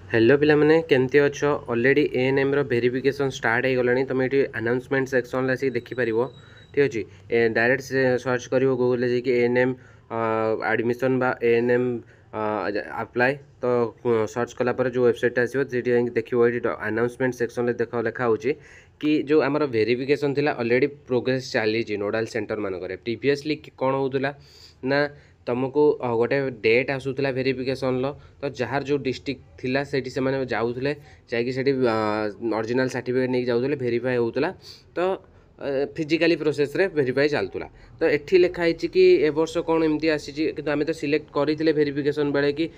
Hello पिला माने केमती अच्छ ऑलरेडी एएनएम रो वेरिफिकेशन स्टार्ट हो गलानी तुम ये अनाउंसमेंट सेक्शन आसिक देखिपर ठीक अच्छे डायरेक्ट सर्च कर गूगल जाकि एएनएम एडमिशन बा एएनएम अप्लाई तो सर्च कलापर जो वेबसाइट आसो देखिए ये अनाउंसमेंट सेक्शन देख लिखा हो कि जो आम वेरिफिकेशन थिला ऑलरेडी प्रोग्रेस चली नोडाल सेंटर मानक प्रीवियसली कौन होता ना तुमको गोटे डेट आसूला वेरिफिकेशन तो जार जो डिस्ट्रिक्ट थिला सेठी से माने जाउथले जाकि सेठी ओरिजिनल सर्टिफिकेट नहीं जाउथले वेरीफाई होउतला तो फिजिकली प्रोसेस रे वेरीफाई चलतुला तो एठी लिखा है कि ए वर्ष कौन एमती आसी कि आम तो सिलेक्ट करते वेरिफिकेशन बेले कि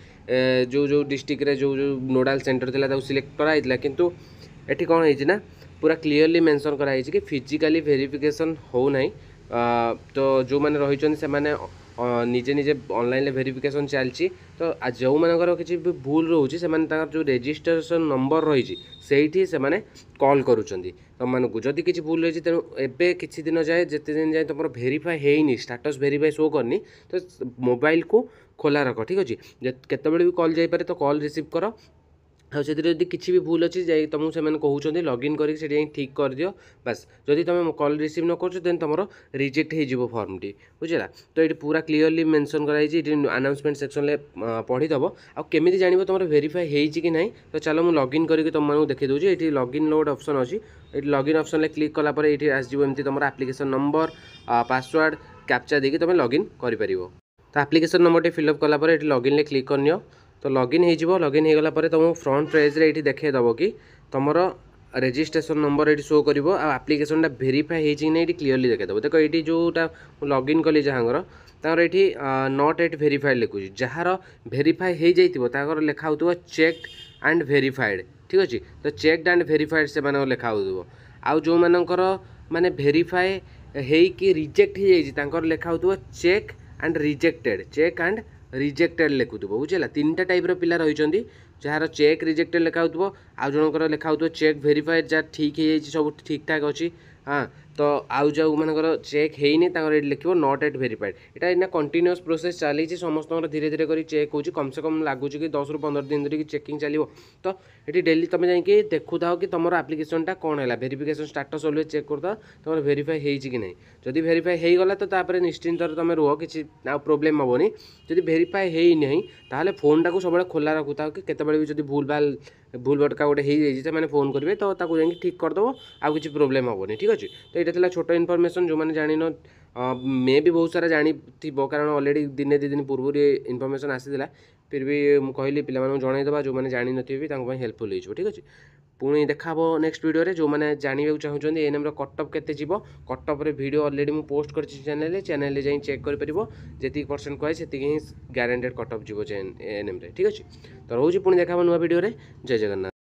जो जो डिस्ट्रिक्ट रे जो जो नोडाल सेंटर थिला ताको सिलेक्ट कराइला किंतु एठी कौन है ना पूरा क्लीयरली मेंशन कराई कि फिजिकली वेरिफिकेशन हो नहीं तो जो मैंने रही से माने निजे निजे ऑनलाइन वेरिफिकेशन चलती तो जो मानकर किसी भी भूल रोचे से जो रजिस्ट्रेशन नंबर रही से माने कॉल करुँच तुमको जदि किसी भूल रही तेणु एवं किसी दिन जाए जिते दिन जाए तुम वेरीफाई है स्टाटस वेरीफाई शो करनी तो मोबाइल को खोला रख ठीक अच्छे केतबे भी कॉल जापे तो कॉल रिसीव कर आदि किसी भी भूल अच्छी जाए तुमको से कहते लॉगिन करके ठीक कर दियो बस जदि तुम कॉल रिसीव न कर देन तुम रिजेक्ट हो फॉर्म टी बुझेगा तो ये पूरा क्लीयरली मेंशन कराई अनाउंसमेंट सेक्शन में पढ़ीदब आमी जान तुम वेरीफाई हो कि ना तो चलो मुझे लॉगिन करके तुमको देखी दूसरी ये लॉगिन लोड ऑप्शन अच्छी ये लॉगिन ऑप्शन में क्लिक कलापर ये आसमती तुम एप्लिकेशन नंबर पासवर्ड कैप्चा देके तुम लॉगिन कर तो एप्लिकेशन नंबर फिलअप कलापर ये लॉगिन में क्लिक कर तो लॉगिन हो लॉगिन हो गला तुम फ्रंट पेज रे ये देखिदेव कि तुम रजिस्ट्रेशन नंबर ये शो कर आप्लिकेशन वेरीफाई होती ना ये क्लीयरली देखिदेव देख ये जोटा लॉगिन कली जहाँ ये नॉट एट वेरीफाइड लिखुची जार वेरीफाई हो जाता लिखा हो चेक्ड एंड वेरीफाइड ठीक अच्छे तो चेक्ड एंड वेरीफाइड से लिखा हो आउ जो मानकर माने वेरीफाई हो रिजेक्ट हो लिखा हो चेक एंड रिजेक्टेड लिखुव बुझेगा तीन टा टाइप पिला रही जार चेक रिजेक्टेड लिखा हो आउ जनकर लिखा हो चेक वेरीफाइड जहाँ ठीक है सब ठीक ठाक अच्छी हाँ तो आउ जो मानकर चेक है लिखो नॉट एट वेरीफाइड यहाँ कंटिन्यूअस प्रोसेस चली समस्त धीरे धीरे कर चेक हो कम से कम लगुच कि 10 ରୁ 15 दिन धरिकी चेकिंग चलो तो ये डेली तुम जाकि देखु था कि तुम आप्लिकेशन कौन है वेरिफिकेशन स्टाटस ऑलवेज चेक करता तुम वेरीफाई हो कि नहीं जदि वेरीफाई हो गला तो तापर निश्चिंत तुम रुह कि प्रोब्लेम हेनी जदि वेरीफाई है नहीं ताहले फोन टाक सब खोला रखुता कि केतबेले भी जदि भूल भटका गोटे हो मैंने फोन करेंगे तो जाकि ठीक करदेव आउ कि प्रोब्लेम हेनी ठीक अच्छे तो यहाँ छोट इनफॉरमेशन जो मैंने जान मे भी बहुत सारा जानी कारण ऑलरेडी दिने दि दिन पूर्व इनफॉरमेशन आसीला फिर भी मुझे कहली पे जनईदेवा जो मैंने जानी नथिबे हेल्पफुल हो ठीक अच्छे पुणी देखा नेक्स्ट वीडियो रे जो मैंने जानवा चाहते एएनएम कटअप केते जीवो कटअप रे वीडियो ऑलरेडी मुझे पोस्ट कर चैनल जाई चेक कर परिबो जेती परसेंट कहे से गारंटेड कटअप जीवो एएनएम रे ठीक अच्छे तो रोज पुणी देखा नुआ वीडियो रे जय जगन्नाथ।